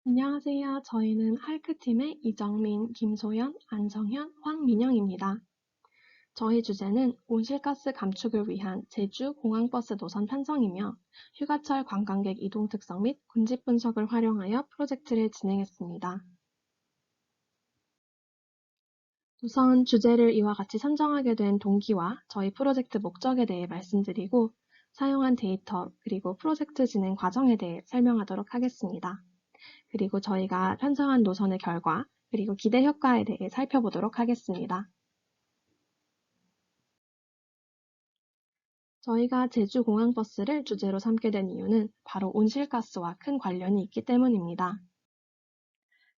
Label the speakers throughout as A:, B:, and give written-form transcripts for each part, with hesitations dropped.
A: 안녕하세요. 저희는 할크팀의 이정민, 김소연, 안성현, 황민영입니다. 저희 주제는 온실가스 감축을 위한 제주 공항버스 노선 편성이며 휴가철 관광객 이동 특성 및 군집 분석을 활용하여 프로젝트를 진행했습니다. 우선 주제를 이와 같이 선정하게 된 동기와 저희 프로젝트 목적에 대해 말씀드리고 사용한 데이터 그리고 프로젝트 진행 과정에 대해 설명하도록 하겠습니다. 그리고 저희가 편성한 노선의 결과, 그리고 기대 효과에 대해 살펴보도록 하겠습니다. 저희가 제주공항버스를 주제로 삼게 된 이유는 바로 온실가스와 큰 관련이 있기 때문입니다.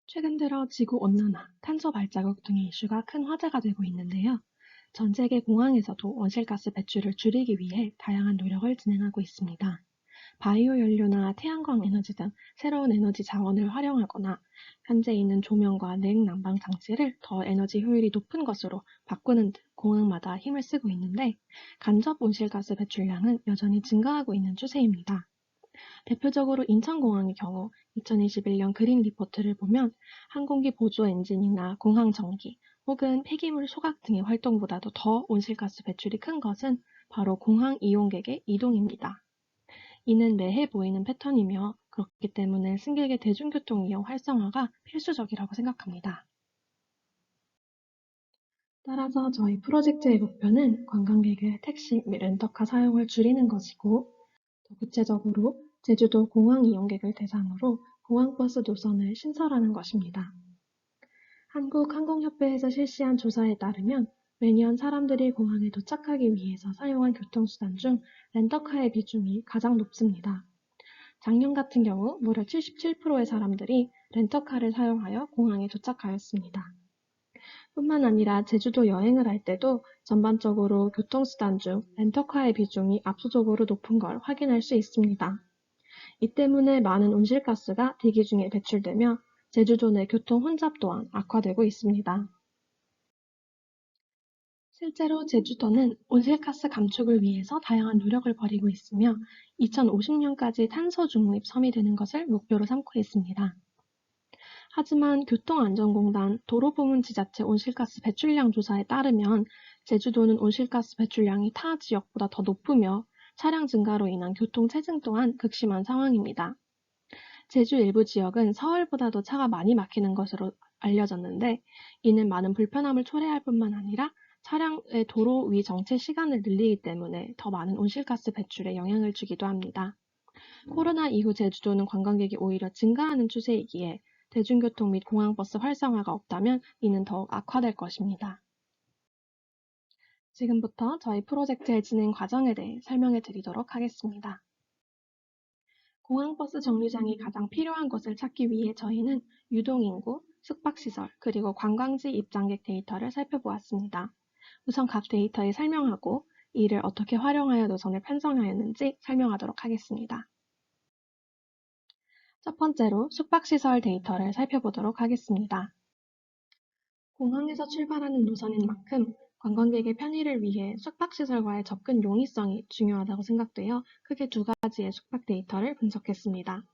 A: 최근 들어 지구온난화, 탄소 발자국 등의 이슈가 큰 화제가 되고 있는데요. 전 세계 공항에서도 온실가스 배출을 줄이기 위해 다양한 노력을 진행하고 있습니다. 바이오 연료나 태양광 에너지 등 새로운 에너지 자원을 활용하거나 현재 있는 조명과 냉난방 장치를 더 에너지 효율이 높은 것으로 바꾸는 등 공항마다 힘을 쓰고 있는데 간접 온실가스 배출량은 여전히 증가하고 있는 추세입니다. 대표적으로 인천공항의 경우 2021년 그린 리포트를 보면 항공기 보조 엔진이나 공항 전기 혹은 폐기물 소각 등의 활동보다도 더 온실가스 배출이 큰 것은 바로 공항 이용객의 이동입니다. 이는 매해 보이는 패턴이며 그렇기 때문에 승객의 대중교통 이용 활성화가 필수적이라고 생각합니다. 따라서 저희 프로젝트의 목표는 관광객의 택시 및 렌터카 사용을 줄이는 것이고 더 구체적으로 제주도 공항 이용객을 대상으로 공항버스 노선을 신설하는 것입니다. 한국항공협회에서 실시한 조사에 따르면 매년 사람들이 공항에 도착하기 위해서 사용한 교통수단 중 렌터카의 비중이 가장 높습니다. 작년 같은 경우 무려 77%의 사람들이 렌터카를 사용하여 공항에 도착하였습니다. 뿐만 아니라 제주도 여행을 할 때도 전반적으로 교통수단 중 렌터카의 비중이 압도적으로 높은 걸 확인할 수 있습니다. 이 때문에 많은 온실가스가 대기 중에 배출되며 제주도 내 교통 혼잡 또한 악화되고 있습니다. 실제로 제주도는 온실가스 감축을 위해서 다양한 노력을 벌이고 있으며 2050년까지 탄소 중립 섬이 되는 것을 목표로 삼고 있습니다. 하지만 교통안전공단 도로부문지자체 온실가스 배출량 조사에 따르면 제주도는 온실가스 배출량이 타 지역보다 더 높으며 차량 증가로 인한 교통 체증 또한 극심한 상황입니다. 제주 일부 지역은 서울보다도 차가 많이 막히는 것으로 알려졌는데 이는 많은 불편함을 초래할 뿐만 아니라 차량의 도로 위 정체 시간을 늘리기 때문에 더 많은 온실가스 배출에 영향을 주기도 합니다. 코로나 이후 제주도는 관광객이 오히려 증가하는 추세이기에 대중교통 및 공항버스 활성화가 없다면 이는 더욱 악화될 것입니다. 지금부터 저희 프로젝트의 진행 과정에 대해 설명해 드리도록 하겠습니다. 공항버스 정류장이 가장 필요한 곳을 찾기 위해 저희는 유동인구, 숙박시설, 그리고 관광지 입장객 데이터를 살펴보았습니다. 우선 각 데이터에 설명하고 이를 어떻게 활용하여 노선을 편성하였는지 설명하도록 하겠습니다. 첫 번째로 숙박시설 데이터를 살펴보도록 하겠습니다. 공항에서 출발하는 노선인 만큼 관광객의 편의를 위해 숙박시설과의 접근 용이성이 중요하다고 생각되어 크게 두 가지의 숙박 데이터를 분석했습니다.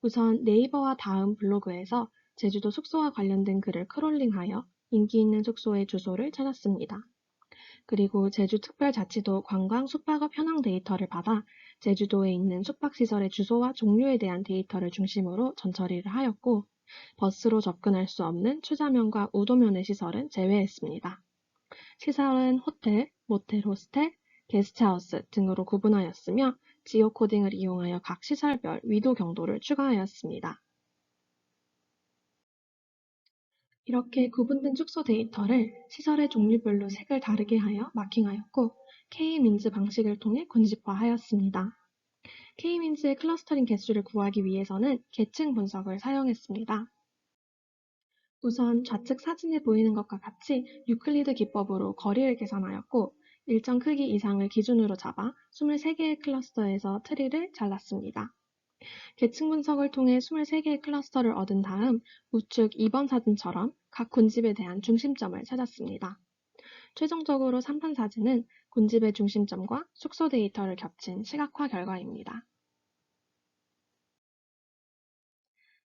A: 우선 네이버와 다음 블로그에서 제주도 숙소와 관련된 글을 크롤링하여 인기 있는 숙소의 주소를 찾았습니다. 그리고 제주특별자치도 관광 숙박업 현황 데이터를 받아 제주도에 있는 숙박시설의 주소와 종류에 대한 데이터를 중심으로 전처리를 하였고 버스로 접근할 수 없는 추자면과 우도면의 시설은 제외했습니다. 시설은 호텔, 모텔, 호스텔, 게스트하우스 등으로 구분하였으며 지오코딩을 이용하여 각 시설별 위도 경도를 추가하였습니다. 이렇게 구분된 축소 데이터를 시설의 종류별로 색을 다르게 하여 마킹하였고 K-민즈 방식을 통해 군집화하였습니다. K-민즈의 클러스터링 개수를 구하기 위해서는 계층 분석을 사용했습니다. 우선 좌측 사진에 보이는 것과 같이 유클리드 기법으로 거리를 계산하였고 일정 크기 이상을 기준으로 잡아 23개의 클러스터에서 트리를 잘랐습니다. 계층 분석을 통해 23개의 클러스터를 얻은 다음 우측 2번 사진처럼 각 군집에 대한 중심점을 찾았습니다. 최종적으로 3번 사진은 군집의 중심점과 숙소 데이터를 겹친 시각화 결과입니다.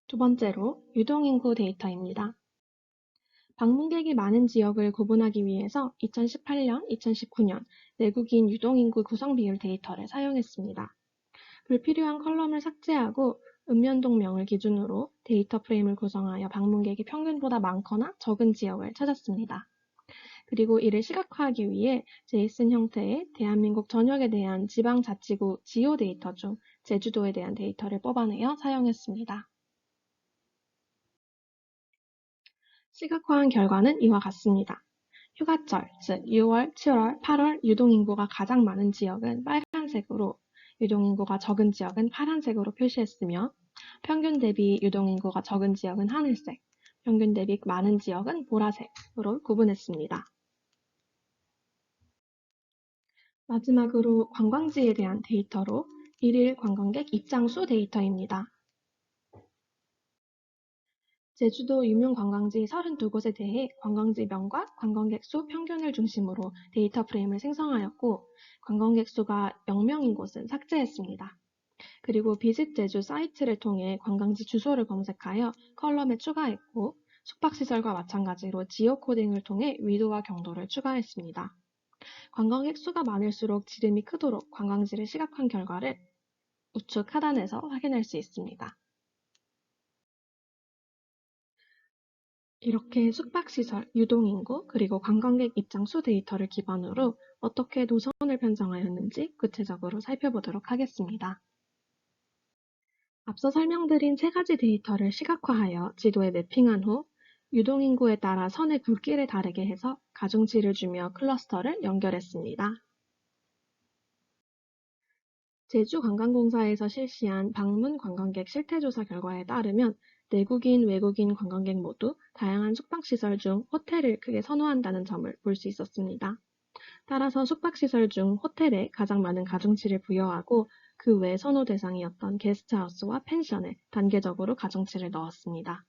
A: 두 번째로 유동인구 데이터입니다. 방문객이 많은 지역을 구분하기 위해서 2018년, 2019년 내국인 유동인구 구성 비율 데이터를 사용했습니다. 불필요한 컬럼을 삭제하고 읍면동명을 기준으로 데이터 프레임을 구성하여 방문객이 평균보다 많거나 적은 지역을 찾았습니다. 그리고 이를 시각화하기 위해 제이슨 형태의 대한민국 전역에 대한 지방자치구 지요 데이터 중 제주도에 대한 데이터를 뽑아내어 사용했습니다. 시각화한 결과는 이와 같습니다. 휴가철, 즉 6월, 7월, 8월 유동인구가 가장 많은 지역은 빨간색으로, 유동인구가 적은 지역은 파란색으로 표시했으며 평균 대비 유동인구가 적은 지역은 하늘색, 평균 대비 많은 지역은 보라색으로 구분했습니다. 마지막으로 관광지에 대한 데이터로 일일 관광객 입장수 데이터입니다. 제주도 유명 관광지 32곳에 대해 관광지명과 관광객 수 평균을 중심으로 데이터 프레임을 생성하였고 관광객 수가 0명인 곳은 삭제했습니다. 그리고 비sit 제주 사이트를 통해 관광지 주소를 검색하여 컬럼에 추가했고 숙박시설과 마찬가지로 지오 코딩을 통해 위도와 경도를 추가했습니다. 관광객 수가 많을수록 지름이 크도록 관광지를 시각화한 결과를 우측 하단에서 확인할 수 있습니다. 이렇게 숙박시설, 유동인구, 그리고 관광객 입장수 데이터를 기반으로 어떻게 노선을 편성하였는지 구체적으로 살펴보도록 하겠습니다. 앞서 설명드린 세 가지 데이터를 시각화하여 지도에 매핑한 후 유동인구에 따라 선의 굵기를 다르게 해서 가중치를 주며 클러스터를 연결했습니다. 제주관광공사에서 실시한 방문 관광객 실태조사 결과에 따르면 내국인, 외국인 관광객 모두 다양한 숙박시설 중 호텔을 크게 선호한다는 점을 볼 수 있었습니다. 따라서 숙박시설 중 호텔에 가장 많은 가중치를 부여하고 그 외 선호 대상이었던 게스트하우스와 펜션에 단계적으로 가중치를 넣었습니다.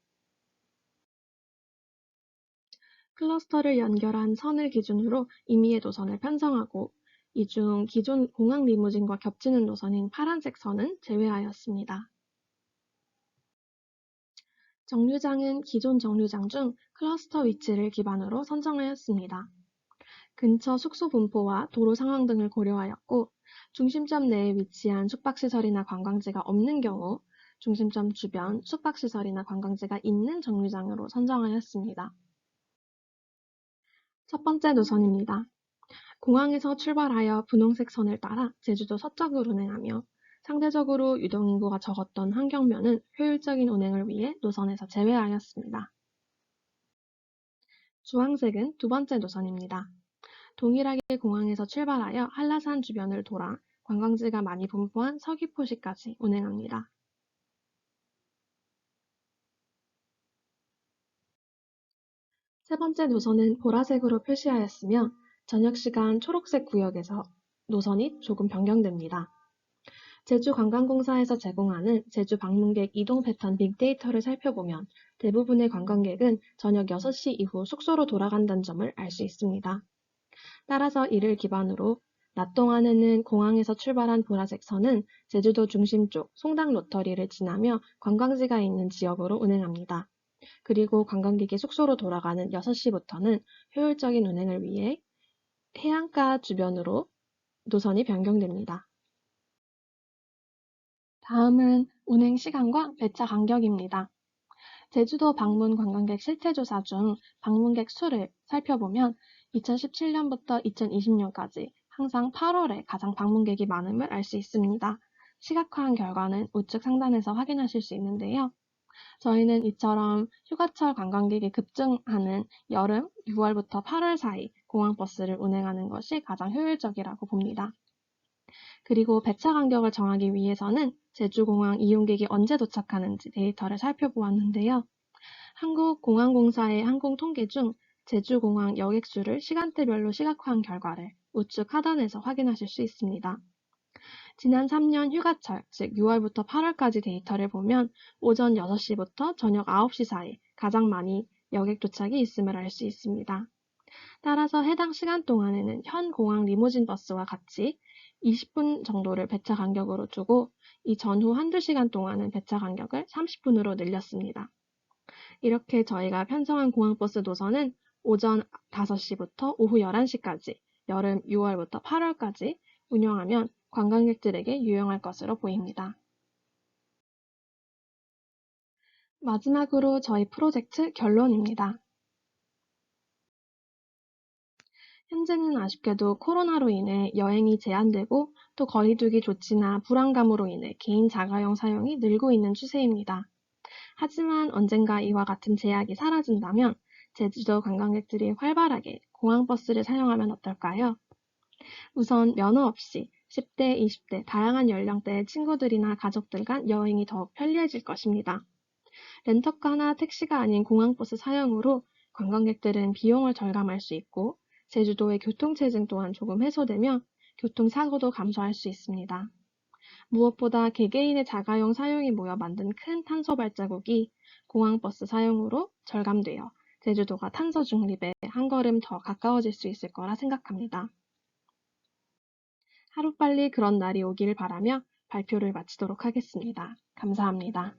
A: 클러스터를 연결한 선을 기준으로 임의의 노선을 편성하고 이 중 기존 공항 리무진과 겹치는 노선인 파란색 선은 제외하였습니다. 정류장은 기존 정류장 중 클러스터 위치를 기반으로 선정하였습니다. 근처 숙소 분포와 도로 상황 등을 고려하였고 중심점 내에 위치한 숙박시설이나 관광지가 없는 경우 중심점 주변 숙박시설이나 관광지가 있는 정류장으로 선정하였습니다. 첫 번째 노선입니다. 공항에서 출발하여 분홍색 선을 따라 제주도 서쪽으로 운행하며 상대적으로 유동인구가 적었던 환경면은 효율적인 운행을 위해 노선에서 제외하였습니다. 주황색은 두 번째 노선입니다. 동일하게 공항에서 출발하여 한라산 주변을 돌아 관광지가 많이 분포한 서귀포시까지 운행합니다. 세 번째 노선은 보라색으로 표시하였으며 저녁시간 초록색 구역에서 노선이 조금 변경됩니다. 제주관광공사에서 제공하는 제주 방문객 이동 패턴 빅데이터를 살펴보면 대부분의 관광객은 저녁 6시 이후 숙소로 돌아간다는 점을 알 수 있습니다. 따라서 이를 기반으로 낮 동안에는 공항에서 출발한 보라색 선은 제주도 중심 쪽 송당 로터리를 지나며 관광지가 있는 지역으로 운행합니다. 그리고 관광객이 숙소로 돌아가는 6시부터는 효율적인 운행을 위해 해안가 주변으로 노선이 변경됩니다. 다음은 운행 시간과 배차 간격입니다. 제주도 방문 관광객 실태조사 중 방문객 수를 살펴보면 2017년부터 2020년까지 항상 8월에 가장 방문객이 많음을 알 수 있습니다. 시각화한 결과는 우측 상단에서 확인하실 수 있는데요. 저희는 이처럼 휴가철 관광객이 급증하는 여름 6월부터 8월 사이 공항버스를 운행하는 것이 가장 효율적이라고 봅니다. 그리고 배차 간격을 정하기 위해서는 제주공항 이용객이 언제 도착하는지 데이터를 살펴보았는데요. 한국공항공사의 항공통계 중 제주공항 여객수를 시간대별로 시각화한 결과를 우측 하단에서 확인하실 수 있습니다. 지난 3년 휴가철, 즉 6월부터 8월까지 데이터를 보면 오전 6시부터 저녁 9시 사이 가장 많이 여객 도착이 있음을 알 수 있습니다. 따라서 해당 시간 동안에는 현 공항 리무진 버스와 같이 20분 정도를 배차 간격으로 두고 이 전후 한두 시간 동안은 배차 간격을 30분으로 늘렸습니다. 이렇게 저희가 편성한 공항버스 노선은 오전 5시부터 오후 11시까지, 여름 6월부터 8월까지 운영하면 관광객들에게 유용할 것으로 보입니다. 마지막으로 저희 프로젝트 결론입니다. 현재는 아쉽게도 코로나로 인해 여행이 제한되고 또 거리두기 조치나 불안감으로 인해 개인 자가용 사용이 늘고 있는 추세입니다. 하지만 언젠가 이와 같은 제약이 사라진다면 제주도 관광객들이 활발하게 공항버스를 사용하면 어떨까요? 우선 면허 없이 10대, 20대 다양한 연령대의 친구들이나 가족들 간 여행이 더욱 편리해질 것입니다. 렌터카나 택시가 아닌 공항버스 사용으로 관광객들은 비용을 절감할 수 있고 제주도의 교통체증 또한 조금 해소되며 교통사고도 감소할 수 있습니다. 무엇보다 개개인의 자가용 사용이 모여 만든 큰 탄소 발자국이 공항버스 사용으로 절감되어 제주도가 탄소 중립에 한 걸음 더 가까워질 수 있을 거라 생각합니다. 하루빨리 그런 날이 오길 바라며 발표를 마치도록 하겠습니다. 감사합니다.